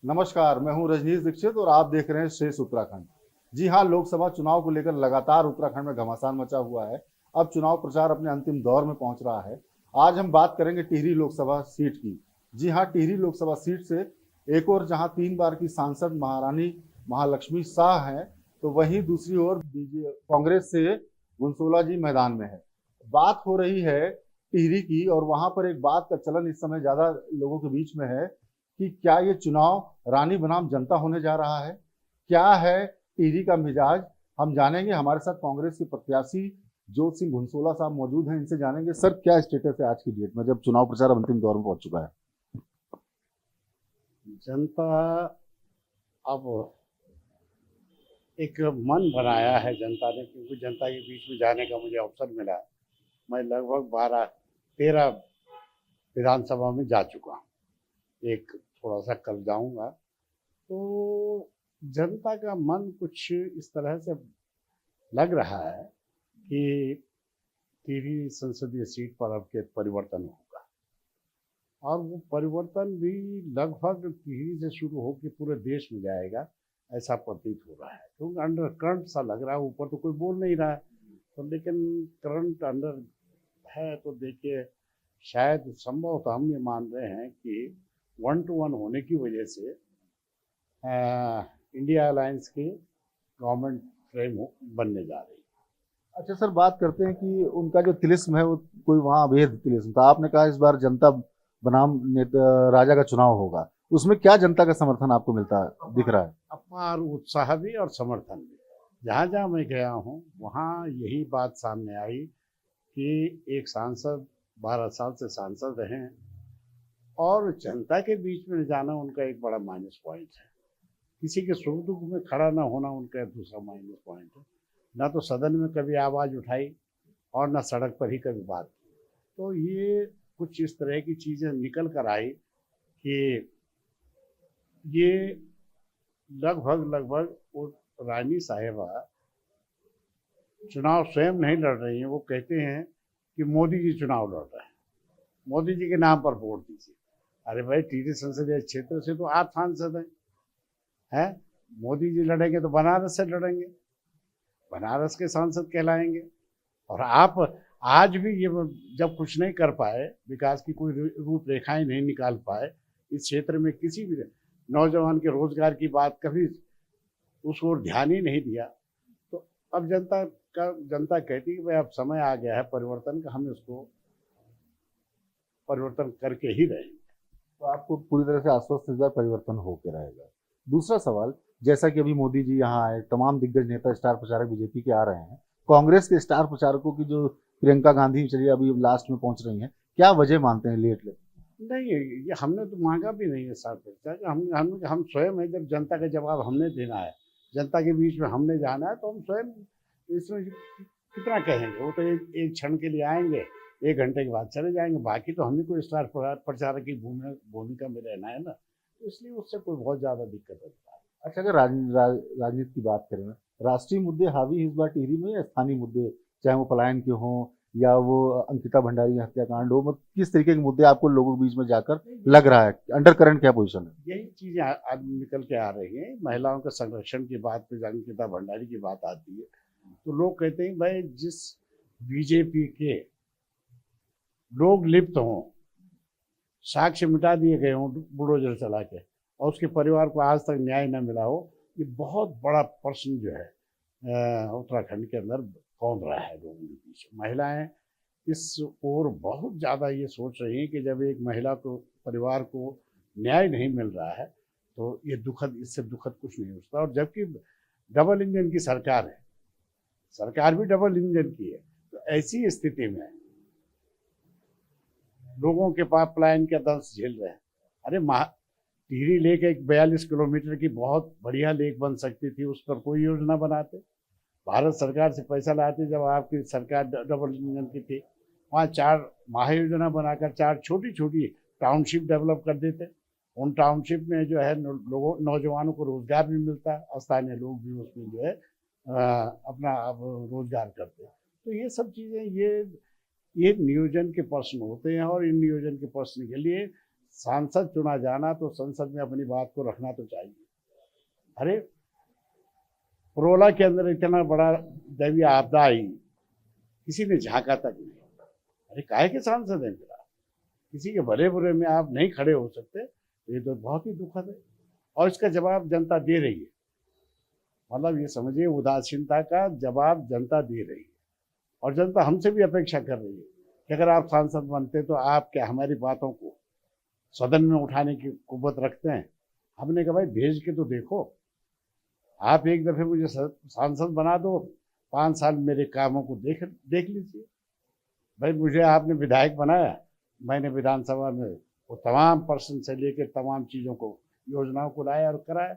नमस्कार, मैं हूं रजनीश दीक्षित और आप देख रहे हैं शेष उत्तराखंड। जी हां, लोकसभा चुनाव को लेकर लगातार उत्तराखंड में घमासान मचा हुआ है। अब चुनाव प्रचार अपने अंतिम दौर में पहुंच रहा है। आज हम बात करेंगे टिहरी लोकसभा सीट की। जी हां, टिहरी लोकसभा सीट से एक ओर जहां 3 बार की सांसद महारानी महालक्ष्मी शाह हैं, तो वहीं दूसरी ओर कांग्रेस से घुनसोला जी मैदान में है। बात हो रही है टिहरी की, और वहां पर एक बात का चलन इस समय ज्यादा लोगों के बीच में है कि क्या ये चुनाव रानी बनाम जनता होने जा रहा है। क्या है टिहरी का मिजाज, हम जानेंगे। हमारे साथ कांग्रेस के प्रत्याशी जोत सिंह घुनसोला साहब मौजूद हैं, इनसे जानेंगे सर क्या स्टेटस है आज की डेट में जब चुनाव प्रचार अंतिम दौर में पहुंच चुका है। जनता अब एक मन बनाया है जनता ने, क्योंकि जनता के बीच में जाने का मुझे अवसर मिला है। मैं लगभग 12-13 विधानसभा में जा चुका हूँ। एक थोड़ा सा कल जाऊंगा। तो जनता का मन कुछ इस तरह से लग रहा है कि टिहरी संसदीय सीट पर अब के परिवर्तन होगा, और वो परिवर्तन भी लगभग टिहरी से शुरू होकर पूरे देश में जाएगा, ऐसा प्रतीत हो रहा है। क्योंकि अंडर करंट सा लग रहा है, ऊपर तो कोई बोल नहीं रहा है तो, लेकिन करंट अंडर है। तो देखिए, शायद संभव तो हम ये मान रहे हैं कि 1-1 होने की वजह से इंडिया अलायंस की गवर्नमेंट फ्रेम बनने जा रही है। अच्छा सर, बात करते हैं कि उनका जो तिलिस्म है वो कोई वहाँ अभेद तिलिस्म था। आपने कहा इस बार जनता बनाम राजा का चुनाव होगा, उसमें क्या जनता का समर्थन आपको मिलता है, दिख रहा है। अपार उत्साह भी और समर्थन भी। जहाँ जहाँ मैं गया हूँ वहाँ यही बात सामने आई कि एक सांसद 12 साल से सांसद रहे हैं, और जनता के बीच में जाना उनका एक बड़ा माइनस पॉइंट है। किसी के सुख दुख में खड़ा ना होना उनका दूसरा माइनस पॉइंट है। ना तो सदन में कभी आवाज़ उठाई और ना सड़क पर ही कभी बात की। तो ये कुछ इस तरह की चीज़ें निकल कर आई कि ये लगभग लगभग वो रानी साहिबा चुनाव स्वयं नहीं लड़ रही हैं। वो कहते हैं कि मोदी जी चुनाव लड़ रहे हैं, मोदी जी के नाम पर वोट दीजिए। अरे भाई, टिहरी संसदीय क्षेत्र से तो आप सांसद हैं। मोदी जी लड़ेंगे तो बनारस से लड़ेंगे, बनारस के सांसद कहलाएंगे। और आप आज भी ये जब कुछ नहीं कर पाए, विकास की कोई रूपरेखाएं नहीं निकाल पाए, इस क्षेत्र में किसी भी नौजवान के रोजगार की बात कभी उस ओर ध्यान ही नहीं दिया। तो अब जनता कहती है कि भाई अब समय आ गया है परिवर्तन का, हमें उसको परिवर्तन करके ही रहेंगे। तो आपको पूरी तरह से आश्वस्त इस बार परिवर्तन होकर रहेगा। दूसरा सवाल, जैसा कि अभी मोदी जी यहाँ आए, तमाम दिग्गज नेता स्टार प्रचारक बीजेपी के आ रहे हैं, कांग्रेस के स्टार प्रचारकों की जो प्रियंका गांधी चलिए अभी लास्ट में पहुंच रही हैं, क्या वजह मानते हैं लेट लेट। नहीं, ये हमने तो मांगा भी नहीं है साथ प्रचार। हम स्वयं है, जब जनता का जवाब हमने देना है, जनता के बीच में हमने जाना है, तो हम स्वयं इसमें कितना कहेंगे। वो तो एक क्षण के लिए आएंगे, 1 घंटे के बाद चले जाएंगे। बाकी तो हमें कोई स्टार प्रचारक की भूमिका में रहना है ना, तो इसलिए उससे कोई बहुत ज़्यादा दिक्कत होता है। अच्छा, अगर राजनीति की बात करें, राष्ट्रीय मुद्दे हावी इस बार टिहरी में या स्थानीय मुद्दे, चाहे वो पलायन के हों या वो अंकिता भंडारी हत्याकांड हो, मतलब किस तरीके के मुद्दे आपको लोगों के बीच में जाकर लग रहा है, अंडर करंट क्या पोजीशन है। यही चीज़ें आज निकल के आ रही हैं। महिलाओं के संरक्षण की बात पे अंकिता भंडारी की बात आती है, तो लोग कहते हैं भाई, जिस बीजेपी के लोग लिप्त हों, साक्ष्य मिटा दिए गए हों बुलडोजर चला के, और उसके परिवार को आज तक न्याय न मिला हो, ये बहुत बड़ा प्रश्न जो है उत्तराखंड के अंदर कौन रहा है लोगों के बीच। महिलाएं इस ओर बहुत ज़्यादा ये सोच रही हैं कि जब एक महिला को, परिवार को न्याय नहीं मिल रहा है, तो ये दुखद, इससे दुखद कुछ नहीं होता। और जबकि डबल इंजन की सरकार है, सरकार भी डबल इंजन की है, तो ऐसी स्थिति में लोगों के पास पलायन का दंश झेल रहे हैं। अरे टिहरी लेक एक 42 किलोमीटर की बहुत बढ़िया लेक बन सकती थी, उस पर कोई योजना बनाते, भारत सरकार से पैसा लाते जब आपकी सरकार डबल इंजन की थी। वहाँ 4 महायोजना बनाकर 4 छोटी छोटी टाउनशिप डेवलप कर देते। उन टाउनशिप में जो है लोगों, नौजवानों को रोजगार भी मिलता है, स्थानीय लोग भी उसमें जो है अपना अब रोजगार करते हैं। तो ये सब चीज़ें, ये नियोजन के प्रश्न होते हैं, और इन नियोजन के प्रश्न के लिए सांसद चुना जाना तो संसद में अपनी बात को रखना तो चाहिए। अरे परोला के अंदर इतना बड़ा दैवीय आपदा आई, किसी ने झांका तक नहीं। अरे काहे के सांसद है मेरा, किसी के भले बुरे में आप नहीं खड़े हो सकते, तो ये तो बहुत ही दुखद है। और इसका जवाब जनता दे रही है। मतलब ये समझिए, उदासीनता का जवाब जनता दे रही है। और जनता हमसे भी अपेक्षा कर रही है कि अगर आप सांसद बनते तो आप क्या हमारी बातों को सदन में उठाने की कुव्वत रखते हैं। हमने कहा भाई भेज के तो देखो, आप एक दफे मुझे सांसद बना दो, 5 साल मेरे कामों को देख देख लीजिए। भाई मुझे आपने विधायक बनाया, मैंने विधानसभा में वो तमाम पर्सन से लेकर तमाम चीज़ों को, योजनाओं को लाया और कराया।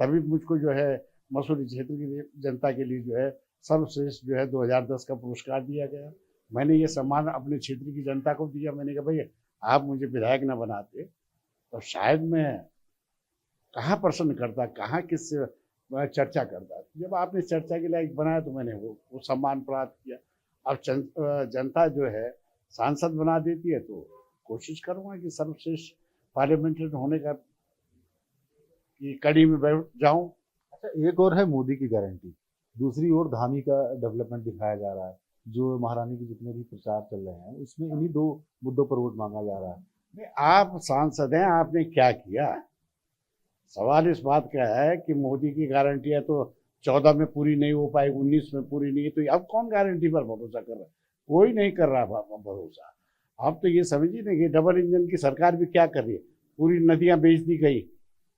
तभी मुझको जो है मसूरी क्षेत्र की जनता के लिए जो है सर्वश्रेष्ठ जो है 2010 का पुरस्कार दिया गया। मैंने ये सम्मान अपने क्षेत्र की जनता को दिया। मैंने कहा भाई आप मुझे विधायक न बनाते तो शायद मैं कहाँ प्रसन्न करता, कहाँ किससे चर्चा करता। जब आपने चर्चा के लायक बनाया तो मैंने वो सम्मान प्राप्त किया। अब जनता जो है सांसद बना देती है तो कोशिश करूँगा कि सर्वश्रेष्ठ पार्लियामेंटेरियन होने का की कड़ी में बैठ जाऊँ। अच्छा, एक और है मोदी की गारंटी, दूसरी ओर धामी का डेवलपमेंट दिखाया जा रहा है। जो महारानी के जितने भी प्रचार चल रहे हैं उसमें इन्हीं दो मुद्दों पर वोट मांगा जा रहा है। नहीं, आप सांसद हैं, आपने क्या किया? सवाल इस बात का है कि मोदी की गारंटी है तो 14 में पूरी नहीं हो पाई, 19 में पूरी नहीं, तो अब कौन गारंटी पर भरोसा कर रहा है? कोई नहीं कर रहा भरोसा। अब तो ये समझिए ना कि डबल इंजन की सरकार भी क्या कर रही है। पूरी नदियां बेच दी गई,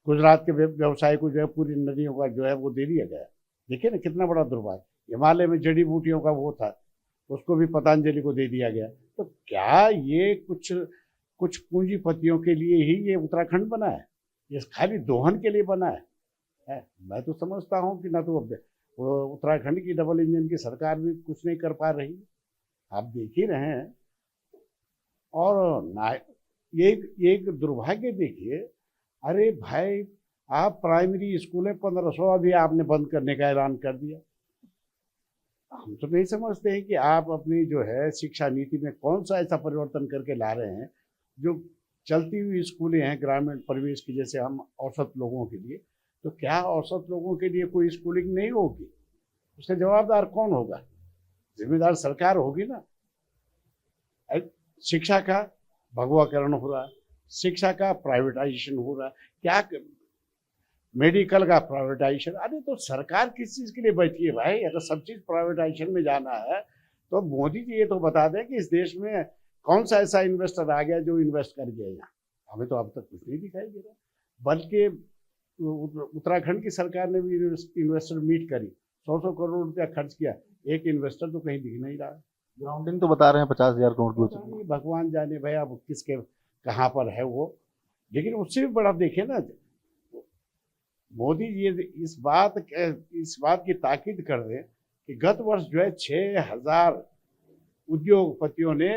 गुजरात के व्यवसाय को जो है पूरी नदियों का जो है वो दे दिया गया। देखिए ना कितना बड़ा दुर्भाग्य। हिमालय में जड़ी बूटियों का वो था, उसको भी पतंजलि को दे दिया गया। तो क्या ये कुछ कुछ पूंजीपतियों के लिए ही ये उत्तराखंड बना है? ये खाली दोहन के लिए बना है? मैं तो समझता हूँ कि ना तो वो उत्तराखंड की डबल इंजन की सरकार भी कुछ नहीं कर पा रही, आप देख ही रहे हैं। और ना ये एक दुर्भाग्य देखिए। अरे भाई आप प्राइमरी स्कूल है 1500 अभी आपने बंद करने का ऐलान कर दिया। हम तो नहीं समझते हैं कि आप अपनी जो है शिक्षा नीति में कौन सा ऐसा परिवर्तन करके ला रहे हैं जो चलती हुई स्कूलें हैं ग्रामीण परिवेश की, जैसे हम औसत लोगों के लिए, तो क्या औसत लोगों के लिए कोई स्कूलिंग नहीं होगी? उसका जवाबदार कौन होगा? जिम्मेदार सरकार होगी ना। शिक्षा का भगवाकरण हो रहा है, शिक्षा का प्राइवेटाइजेशन हो रहा है, क्या मेडिकल का प्राइवेटाइजेशन। अरे तो सरकार किस चीज़ के लिए बैठी है भाई? अगर सब चीज़ प्राइवेटाइजेशन में जाना है तो मोदी जी ये तो बता दें कि इस देश में कौन सा ऐसा इन्वेस्टर आ गया जो इन्वेस्ट कर गया यहाँ। हमें तो अब तक कुछ नहीं दिखाई दे रहा। बल्कि उत्तराखंड की सरकार ने भी इन्वेस्टर मीट करी, 100 करोड़ रुपया खर्च किया, एक इन्वेस्टर तो कहीं दिख नहीं रहा। ग्राउंडिंग तो बता रहे हैं 50,000 करोड़ की। भगवान जाने भाई अब किसके कहाँ पर है वो। लेकिन उससे भी बड़ा देखे ना, मोदी जी इस बात की ताकीद कर दें कि गत वर्ष जो है 6,000 उद्योगपतियों ने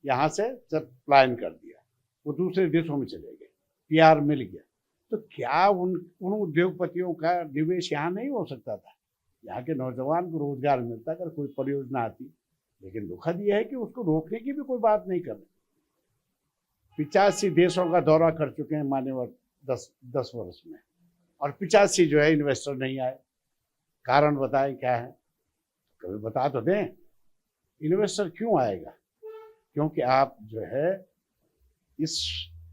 यहाँ से पलायन कर दिया, वो दूसरे देशों में चले गए, पीआर मिल गया। तो क्या उन उद्योगपतियों का निवेश यहाँ नहीं हो सकता था? यहाँ के नौजवान को रोजगार मिलता अगर कोई परियोजना आती। लेकिन दुखद यह है कि उसको रोकने की भी कोई बात नहीं कर रहे। 85 देशों का दौरा कर चुके हैं मान्यवर 10 वर्ष में, और 85 जो है इन्वेस्टर नहीं आए। कारण बताएं क्या है? कभी बता तो दें। इन्वेस्टर क्यों आएगा? क्योंकि आप जो है इस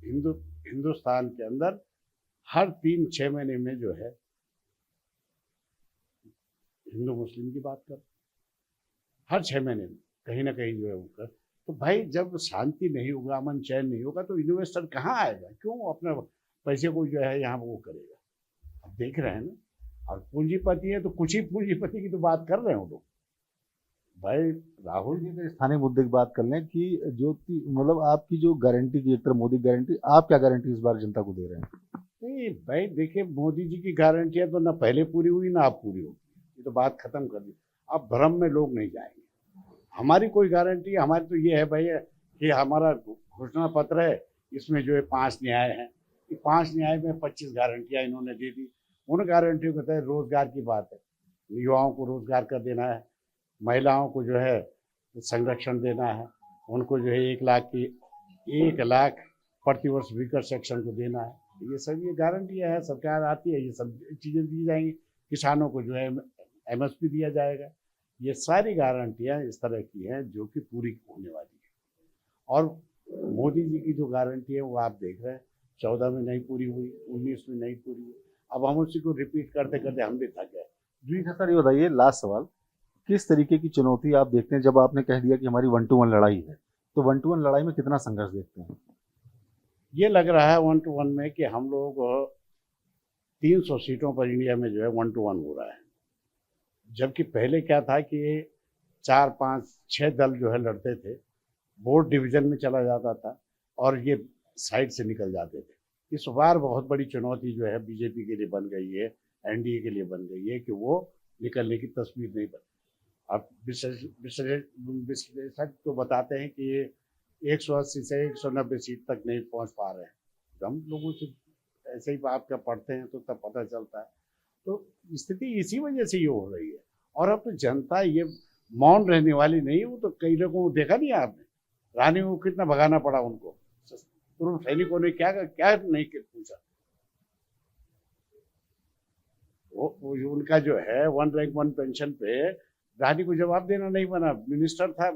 हिंदुस्तान के अंदर हर 3-6 महीने में जो है हिंदू मुस्लिम की बात कर, हर 6 महीने में कहीं ना कहीं जो है वो कर। तो भाई जब शांति नहीं होगा, अमन चैन नहीं होगा, तो इन्वेस्टर कहाँ आएगा? क्यों अपने पैसे को जो है यहाँ वो करेगा? अब देख रहे हैं ना। और पूंजीपति है तो कुछ ही पूंजीपति की तो बात कर रहे हो लोग। भाई राहुल जी तो स्थानीय मुद्दे की बात कर लें कि जो मतलब आपकी जो गारंटी की, एक तरह मोदी गारंटी, आप क्या गारंटी इस बार जनता को दे रहे हैं? नहीं भाई देखिए, मोदी जी की गारंटियां तो ना पहले पूरी हुई ना अब पूरी होगी। ये तो बात खत्म कर दी। अब भ्रम में लोग नहीं जाएंगे। हमारी कोई गारंटी, हमारी तो ये है भाई कि हमारा घोषणा पत्र है, इसमें जो है 5 न्याय हैं। 5 न्याय में 25 गारंटियां इन्होंने दे दी। उन गारंटियों के तहत रोजगार की बात है, युवाओं को रोजगार कर देना है, महिलाओं को जो है संरक्षण देना है, उनको जो है 1 लाख प्रतिवर्ष वीकर सेक्शन को देना है, ये सब ये गारंटियाँ है। सरकार आती है, ये सब चीज़ें दी जाएंगी, किसानों को जो है MSP दिया जाएगा। ये सारी गारंटियाँ इस तरह की हैं जो कि पूरी होने वाली है। और मोदी जी की जो गारंटी है वो आप देख रहे हैं, 14 में नहीं पूरी हुई, 19 में नहीं पूरी हुई, अब हम उसी को रिपीट करते करते हम भी थक गए। जी सर, ये बताइए लास्ट सवाल, किस तरीके की चुनौती आप देखते हैं? जब आपने कह दिया कि हमारी 1 to 1 लड़ाई है, तो 1 to 1 लड़ाई में कितना संघर्ष देखते हैं? ये लग रहा है 1 to 1 में कि हम लोग 300 सीटों पर इंडिया में जो है 1 to 1 हो रहा है, जबकि पहले क्या था कि 4, 5, 6 दल जो है लड़ते थे, वोट डिवीजन में चला जाता था और ये साइड से निकल जाते थे। इस बार बहुत बड़ी चुनौती जो है बीजेपी के लिए बन गई है, एनडीए के लिए बन गई है कि वो निकलने की तस्वीर नहीं बनी। अब विश्लेषक तो बताते हैं कि ये 180 से 190 सीट तक नहीं पहुंच पा रहे हैं। तो हम लोगों से ऐसे ही आपका पढ़ते हैं तो तब पता चलता है। तो स्थिति इसी वजह से ये हो रही है। और अब तो जनता ये मौन रहने वाली नहीं है। वो तो कई लोगों को देखा नहीं आपने, रानी को कितना भगाना पड़ा उनको, पूर्व सैनिकों ने क्या नहीं पूछा। वो उनका जो है 1 रैंक 1 पेंशन पे रानी को जवाब देना नहीं बना। मिनिस्टर था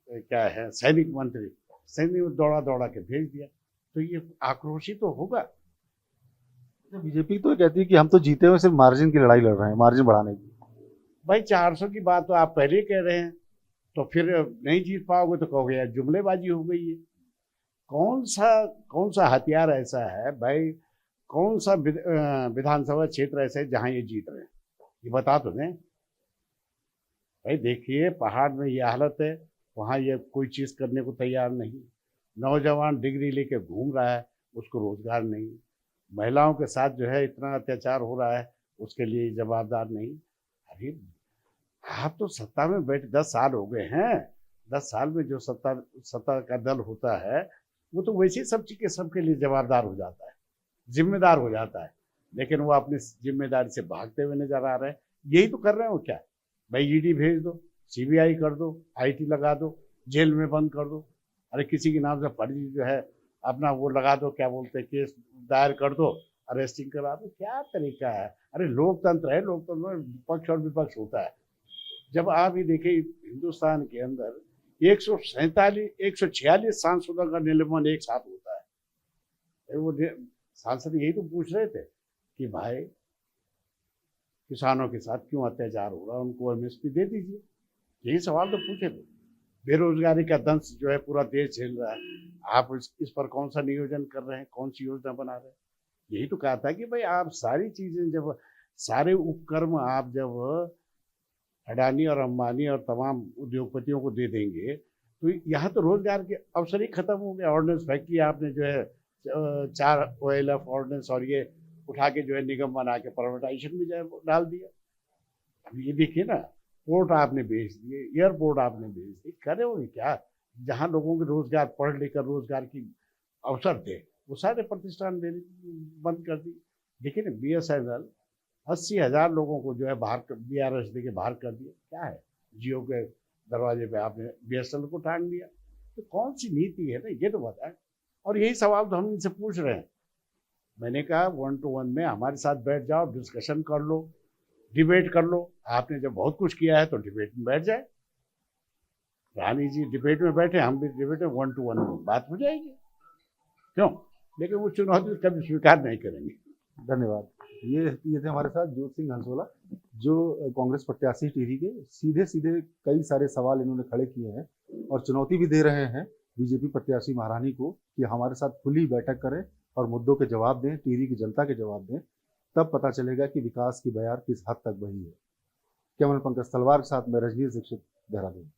क्या है, सैनिक मंत्री, सैनिक दौड़ा के भेज दिया। तो ये आक्रोशित तो होगा। बीजेपी तो कहती है कि हम तो जीते हुए सिर्फ मार्जिन की लड़ाई लड़ रहे हैं, मार्जिन बढ़ाने की। भाई 400 की बात तो आप पहले ही कह रहे हैं, तो फिर नहीं जीत पाओगे तो कहोगे यार जुमलेबाजी हो गई है। कौन सा हथियार ऐसा है भाई, कौन सा विधानसभा क्षेत्र ऐसा है जहां ये जीत रहे हैं, ये बता तो दें भाई। देखिए पहाड़ में ये हालत है, वहाँ ये कोई चीज़ करने को तैयार नहीं। नौजवान डिग्री लेके घूम रहा है, उसको रोजगार नहीं। महिलाओं के साथ जो है इतना अत्याचार हो रहा है, उसके लिए जवाबदार नहीं। अरे आप तो सत्ता में बैठे 10 साल हो गए हैं। 10 साल में जो सत्ता का दल होता है वो तो वैसे ही सब चीज़ के सबके लिए जवाबदार हो जाता है, जिम्मेदार हो जाता है। लेकिन वो अपनी जिम्मेदारी से भागते हुए नजर आ रहे हैं। यही तो कर रहे हो क्या भाई, ईडी भेज दो, CBI कर दो, IT लगा दो, जेल में बंद कर दो। अरे किसी के नाम से फर्जी जो है अपना वो लगा दो, क्या बोलते हैं, केस दायर कर दो, अरेस्टिंग करा दो। क्या तरीका है? अरे लोकतंत्र है, लोकतंत्र में पक्ष और विपक्ष होता है। जब आप ये देखें हिंदुस्तान के अंदर 146 सांसदों का निलंबन एक साथ होता है। वो सांसद यही तो पूछ रहे थे कि भाई किसानों के साथ क्यों अत्याचार हो रहा है, उनको MSP दे दीजिए। यही सवाल तो पूछे थे। बेरोजगारी का दंश जो है पूरा देश झेल रहा है, आप इस पर कौन सा नियोजन कर रहे हैं, कौन सी योजना बना रहे हैं? यही तो कहा था कि भाई आप सारी चीजें जब, सारे उपक्रम आप जब अडानी और अंबानी और तमाम उद्योगपतियों को दे देंगे तो यहाँ तो रोजगार के अवसर ही खत्म हो गए। ऑर्डिनेंस फैक्ट्री आपने जो है 4 OLF ऑर्डिनेंस और ये उठा के जो है निगम बना के प्राइवेटाइजेशन में जो डाल दिया। अब ये देखिए ना, पोर्ट आपने बेच दिए, एयरपोर्ट आपने बेच दिए, करे हो क्या? जहाँ लोगों के रोजगार, पढ़ लिखकर रोजगार की अवसर थे, वो सारे प्रतिष्ठान बंद कर दिए। देखिए ना, BSNL 80,000 लोगों को जो है बाहर BRS दे के बाहर कर दिया। क्या है, जियो के दरवाजे पे आपने BSNL को टांग दिया। तो कौन सी नीति है ना, ये तो बताएं। और यही सवाल तो हम इनसे पूछ रहे हैं। मैंने कहा 1 to 1 में हमारे साथ बैठ जाओ, डिस्कशन कर लो, डिबेट कर लो। आपने जब बहुत कुछ किया है तो डिबेट में बैठ जाए। रानी जी डिबेट में बैठे, हम भी डिबेट में 1 to 1 में बात हो जाएगी, क्यों? लेकिन वो चुनौती कभी स्वीकार नहीं करेंगे। धन्यवाद। ये थे हमारे साथ ज्योत सिंह हंसोला, जो कांग्रेस प्रत्याशी टिहरी के। सीधे कई सारे सवाल इन्होंने खड़े किए हैं और चुनौती भी दे रहे हैं बीजेपी प्रत्याशी महारानी को कि हमारे साथ खुली बैठक करें और मुद्दों के जवाब दें, टिहरी की जनता के जवाब दें। तब पता चलेगा कि विकास की बयार किस हद तक बही है। कैमरा पंकज तलवार के साथ में रजनीश दीक्षित, देहरादून।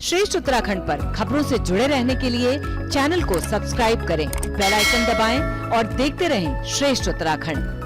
श्रेष्ठ उत्तराखंड पर खबरों से जुड़े रहने के लिए चैनल को सब्सक्राइब करें, बेल आइकन दबाएं और देखते रहें श्रेष्ठ उत्तराखंड।